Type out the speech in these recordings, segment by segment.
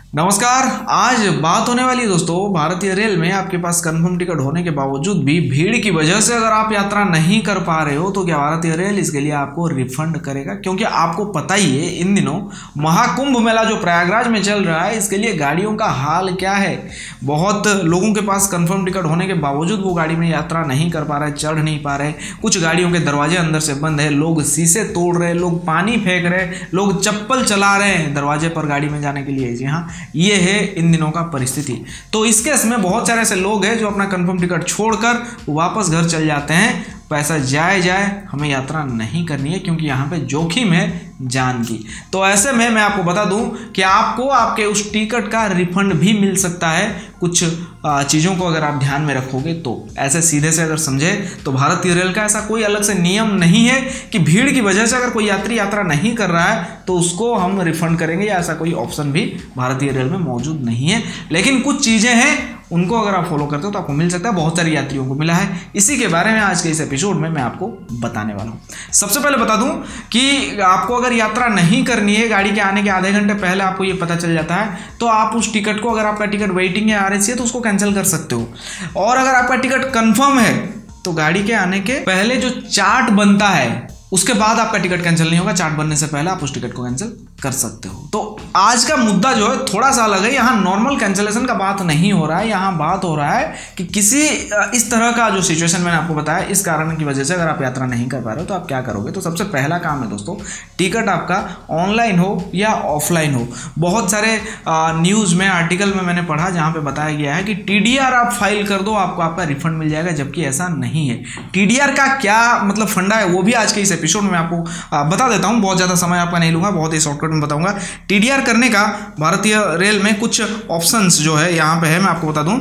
नमस्कार। आज बात होने वाली है दोस्तों भारतीय रेल में आपके पास कंफर्म टिकट होने के बावजूद भी भीड़ की वजह से अगर आप यात्रा नहीं कर पा रहे हो तो क्या भारतीय रेल इसके लिए आपको रिफंड करेगा? क्योंकि आपको पता ही है इन दिनों महाकुंभ मेला जो प्रयागराज में चल रहा है इसके लिए गाड़ियों का हाल क्या है। बहुत लोगों के पास कंफर्म टिकट होने के बावजूद वो गाड़ी में यात्रा नहीं कर पा रहे, चढ़ नहीं पा रहे। कुछ गाड़ियों के दरवाजे अंदर से बंद है, लोग शीशे तोड़ रहे, लोग पानी फेंक रहे, लोग चप्पल चला रहे हैं दरवाजे पर गाड़ी में जाने के लिए। जी हाँ, ये है इन दिनों का परिस्थिति। तो इस केस में बहुत सारे ऐसे लोग हैं जो अपना कंफर्म टिकट छोड़कर वापस घर चल जाते हैं। पैसा जाए हमें यात्रा नहीं करनी है क्योंकि यहाँ पे जोखिम है जान की। तो ऐसे में मैं आपको बता दूं कि आपको आपके उस टिकट का रिफंड भी मिल सकता है कुछ चीज़ों को अगर आप ध्यान में रखोगे तो। ऐसे सीधे से अगर समझे तो भारतीय रेल का ऐसा कोई अलग से नियम नहीं है कि भीड़ की वजह से अगर कोई यात्री यात्रा नहीं कर रहा है तो उसको हम रिफंड करेंगे, या ऐसा कोई ऑप्शन भी भारतीय रेल में मौजूद नहीं है। लेकिन कुछ चीज़ें हैं उनको अगर आप फॉलो करते हो तो आपको मिल सकता है। बहुत सारी यात्रियों को मिला है, इसी के बारे में आज के इस एपिसोड में मैं आपको बताने वाला हूँ। सबसे पहले बता दूं कि आपको अगर यात्रा नहीं करनी है, गाड़ी के आने के आधे घंटे पहले आपको ये पता चल जाता है तो आप उस टिकट को, अगर आपका टिकट वेटिंग या RAC है तो उसको कैंसिल कर सकते हो। और अगर आपका टिकट कंफर्म है तो गाड़ी के आने के पहले जो चार्ट बनता है उसके बाद आपका टिकट कैंसिल नहीं होगा। चार्ट बनने से पहले आप उस टिकट को कैंसिल कर सकते हो। तो आज का मुद्दा जो है थोड़ा सा अलग है। यहाँ नॉर्मल कैंसिलेशन का बात नहीं हो रहा है, यहाँ बात हो रहा है कि किसी इस तरह का जो सिचुएशन मैंने आपको बताया, इस कारण की वजह से अगर आप यात्रा नहीं कर पा रहे हो तो आप क्या करोगे। तो सबसे पहला काम है दोस्तों, टिकट आपका ऑनलाइन हो या ऑफलाइन हो। बहुत सारे न्यूज़ में, आर्टिकल में मैंने पढ़ा जहाँ पे बताया गया है कि TDR आप फाइल कर दो, आपको आपका रिफंड मिल जाएगा, जबकि ऐसा नहीं है। TDR का क्या मतलब फंडा है वो भी आज के इस एपिसोड में मैं आपको बता देता हूँ। बहुत ज़्यादा समय आपका नहीं लूँगा, बहुत ही शॉर्टकट में बताऊँगा। TDR करने का भारतीय रेल में कुछ ऑप्शंस जो है यहाँ पे है। मैं आपको बता दूँ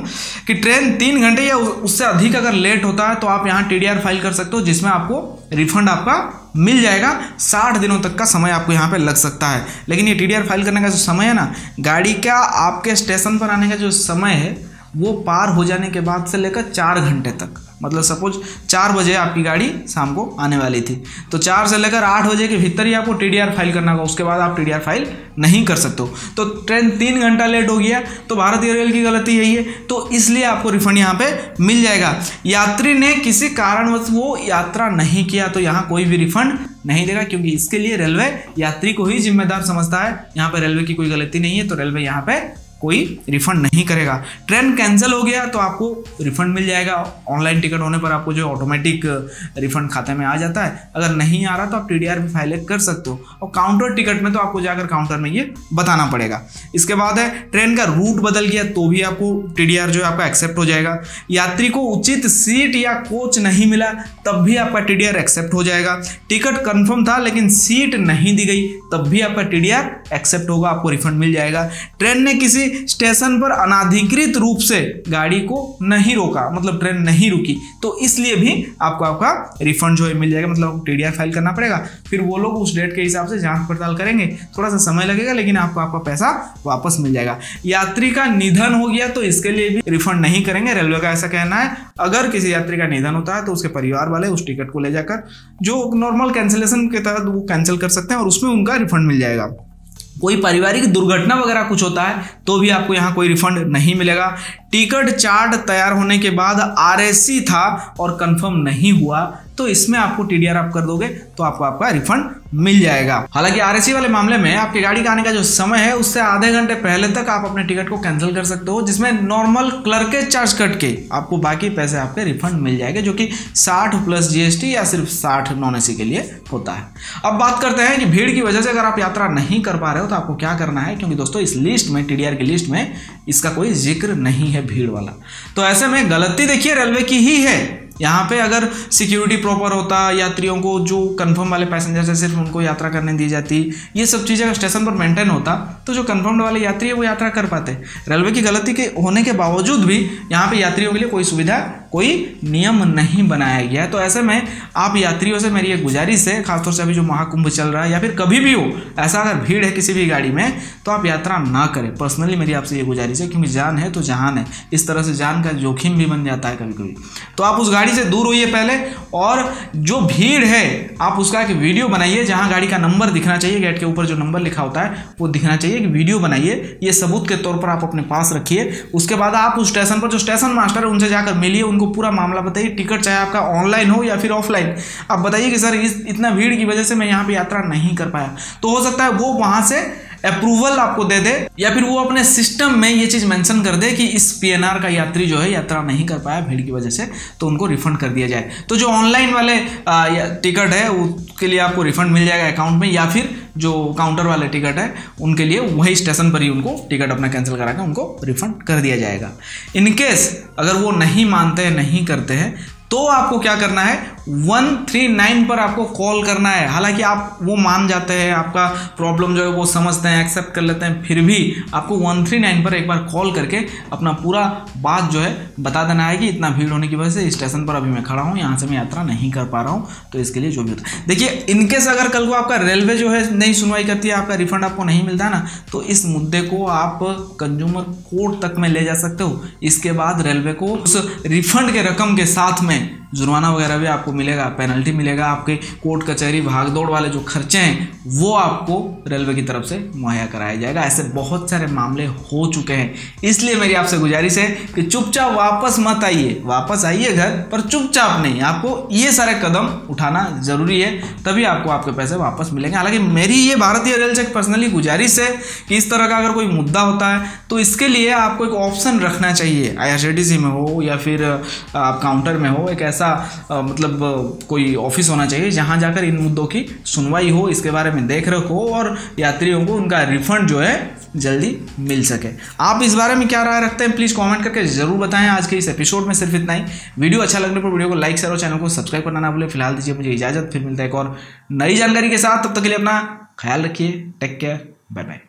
कि ट्रेन 3 घंटे या उससे अधिक अगर लेट होता है तो आप यहाँ TDR फाइल कर सकते हो, जिसमें आपको रिफंड आपका मिल जाएगा। 60 दिनों तक का समय आपको यहाँ पे लग सकता है। लेकिन ये TDR फाइल करने का जो समय है ना, गाड़ी का आपके स्टेशन पर आने का जो समय है वो पार हो जाने के बाद से लेकर 4 घंटे तक, मतलब सपोज 4 बजे आपकी गाड़ी शाम को आने वाली थी तो 4 से लेकर 8 बजे के भीतर ही आपको TDR फाइल करना होगा। उसके बाद आप TDR फाइल नहीं कर सकते हो। तो ट्रेन 3 घंटा लेट हो गया तो भारतीय रेल की गलती यही है, तो इसलिए आपको रिफंड यहाँ पे मिल जाएगा। यात्री ने किसी कारणवश वो यात्रा नहीं किया तो यहाँ कोई भी रिफंड नहीं देगा, क्योंकि इसके लिए रेलवे यात्री को ही जिम्मेदार समझता है। यहाँ पे रेलवे की कोई गलती नहीं है तो रेलवे यहाँ पे कोई रिफंड नहीं करेगा। ट्रेन कैंसिल हो गया तो आपको रिफंड मिल जाएगा। ऑनलाइन टिकट होने पर आपको जो ऑटोमेटिक रिफंड खाते में आ जाता है। अगर नहीं आ रहा तो आप TDR भी फाइल कर सकते हो। और काउंटर टिकट में तो आपको जाकर काउंटर में ये बताना पड़ेगा। इसके बाद है ट्रेन का रूट बदल गया तो भी आपको TDR जो है आपका एक्सेप्ट हो जाएगा। यात्री को उचित सीट या कोच नहीं मिला तब भी आपका TDR एक्सेप्ट हो जाएगा। टिकट कन्फर्म था लेकिन सीट नहीं दी गई तब भी आपका TDR एक्सेप्ट होगा, आपको रिफंड मिल जाएगा। ट्रेन ने किसी स्टेशन पर अनाधिकृत रूप से गाड़ी को नहीं रोका, मतलब ट्रेन नहीं रुकी, तो इसलिए भी आपको आपका रिफंड जो है मिल जाएगा। मतलब TDR फाइल करना पड़ेगा, फिर वो लोग उस डेट के हिसाब से जांच पड़ताल करेंगे। थोड़ा सा समय लगेगा लेकिन आपको आपका पैसा वापस मिल जाएगा। यात्री का निधन हो गया तो इसके लिए भी रिफंड नहीं करेंगे। रेलवे का ऐसा कहना है अगर किसी यात्री का निधन होता है तो उसके परिवार वाले उस टिकट को ले जाकर जो नॉर्मल कैंसिलेशन के तहत वो कैंसिल कर सकते हैं और उसमें उनका रिफंड मिल जाएगा। कोई पारिवारिक दुर्घटना वगैरह कुछ होता है तो भी आपको यहाँ कोई रिफंड नहीं मिलेगा। टिकट चार्ट तैयार होने के बाद RAC था और कंफर्म नहीं हुआ तो इसमें आपको TDR आप कर दोगे तो आपको आपका रिफंड मिल जाएगा। हालांकि RAC वाले मामले में आपकी गाड़ी का आने का जो समय है उससे आधे घंटे पहले तक आप अपने टिकट को कैंसिल कर सकते हो, जिसमें नॉर्मल क्लर्केज चार्ज कट के आपको बाकी पैसे आपके रिफंड मिल जाएंगे, जो कि 60 प्लस GST या सिर्फ 60 नॉन AC के लिए होता है। अब बात करते हैं कि भीड़ की वजह से अगर आप यात्रा नहीं कर पा रहे हो तो आपको क्या करना है, क्योंकि दोस्तों इस लिस्ट में, TDR की लिस्ट में इसका कोई जिक्र नहीं है भीड़ वाला। तो ऐसे में गलती देखिए रेलवे की ही है। यहाँ पे अगर सिक्योरिटी प्रॉपर होता, यात्रियों को जो कंफर्म वाले पैसेंजर है सिर्फ उनको यात्रा करने दी जाती, ये सब चीज़ें अगर स्टेशन पर मेंटेन होता तो जो कंफर्म्ड वाले यात्री है वो यात्रा कर पाते। रेलवे की गलती के होने के बावजूद भी यहाँ पे यात्रियों के लिए कोई सुविधा कोई नियम नहीं बनाया गया है। तो ऐसे में आप यात्रियों से मेरी एक गुजारिश है, खासतौर से अभी जो महाकुंभ चल रहा है या फिर कभी भी हो ऐसा अगर भीड़ है किसी भी गाड़ी में तो आप यात्रा ना करें। पर्सनली मेरी आपसे ये गुजारिश है, क्योंकि जान है तो जहान है, इस तरह से जान का जोखिम भी बन जाता है कभी कभी। तो आप उस गाड़ी से दूर होइए पहले, और जो भीड़ है आप उसका एक वीडियो बनाइए जहां गाड़ी का नंबर दिखना चाहिए, गेट के ऊपर जो नंबर लिखा होता है वो दिखना चाहिए, एक वीडियो बनाइए, ये सबूत के तौर पर आप अपने पास रखिए। उसके बाद आप उस स्टेशन पर जो स्टेशन मास्टर है उनसे जाकर मिलिए, उनको पूरा मामला बताइए, टिकट चाहे आपका ऑनलाइन हो या फिर ऑफलाइन, आप बताइए कि सर इतना भीड़ की वजह से मैं यहाँ पे यात्रा नहीं कर पाया। तो हो सकता है वो वहां से अप्रूवल आपको दे दे, या फिर वो अपने सिस्टम में ये चीज मेंशन कर दे कि इस पीएनआर का यात्री जो है यात्रा नहीं कर पाया भीड़ की वजह से, तो उनको रिफंड कर दिया जाए। तो जो ऑनलाइन वाले टिकट है उसके लिए आपको रिफंड मिल जाएगा अकाउंट में, या फिर जो काउंटर वाले टिकट है उनके लिए वही स्टेशन पर ही उनको टिकट अपना कैंसिल करा के उनको रिफंड कर दिया जाएगा। इनकेस अगर वो नहीं मानते हैं, नहीं करते हैं, तो आपको क्या करना है, 139 पर आपको कॉल करना है। हालांकि आप वो मान जाते हैं, आपका प्रॉब्लम जो है वो समझते हैं, एक्सेप्ट कर लेते हैं, फिर भी आपको 139 पर एक बार कॉल करके अपना पूरा बात जो है बता देना है कि इतना भीड़ होने की वजह से स्टेशन पर अभी मैं खड़ा हूँ, यहाँ से मैं यात्रा नहीं कर पा रहा हूँ, तो इसके लिए जो भी होता है। देखिए, इनकेस अगर कल को आपका रेलवे जो है नहीं सुनवाई करती है, आपका रिफंड आपको नहीं मिलता है ना, तो इस मुद्दे को आप कंज्यूमर कोर्ट तक में ले जा सकते हो। इसके बाद रेलवे को उस रिफंड के रकम के साथ में जुर्माना वगैरह भी आपको मिलेगा, पेनल्टी मिलेगा, आपके कोर्ट कचहरी भागदौड़ वाले जो खर्चे हैं वो आपको रेलवे की तरफ से मुहैया कराया जाएगा। ऐसे बहुत सारे मामले हो चुके हैं, इसलिए मेरी आपसे गुजारिश है कि चुपचाप वापस मत आइए, वापस आइए घर पर चुपचाप नहीं, आपको ये सारे कदम उठाना जरूरी है, तभी आपको आपके पैसे वापस मिलेंगे। हालांकि मेरी ये भारतीय रेल से पर्सनली गुजारिश है कि इस तरह का अगर कोई मुद्दा होता है तो इसके लिए आपको एक ऑप्शन रखना चाहिए, IRCTC में हो या फिर आप काउंटर में हो, एक मतलब कोई ऑफिस होना चाहिए जहां जाकर इन मुद्दों की सुनवाई हो, इसके बारे में देख रेख हो और यात्रियों को उनका रिफंड जो है जल्दी मिल सके। आप इस बारे में क्या राय रखते हैं प्लीज़ कमेंट करके जरूर बताएं। आज के इस एपिसोड में सिर्फ इतना ही। वीडियो अच्छा लगने पर वीडियो को लाइक शेयर और चैनल को सब्सक्राइब करना ना भूलें। फिलहाल दीजिए मुझे इजाजत, फिर मिलता है एक और नई जानकारी के साथ, तब तक के लिए अपना ख्याल रखिए। Take care, bye bye.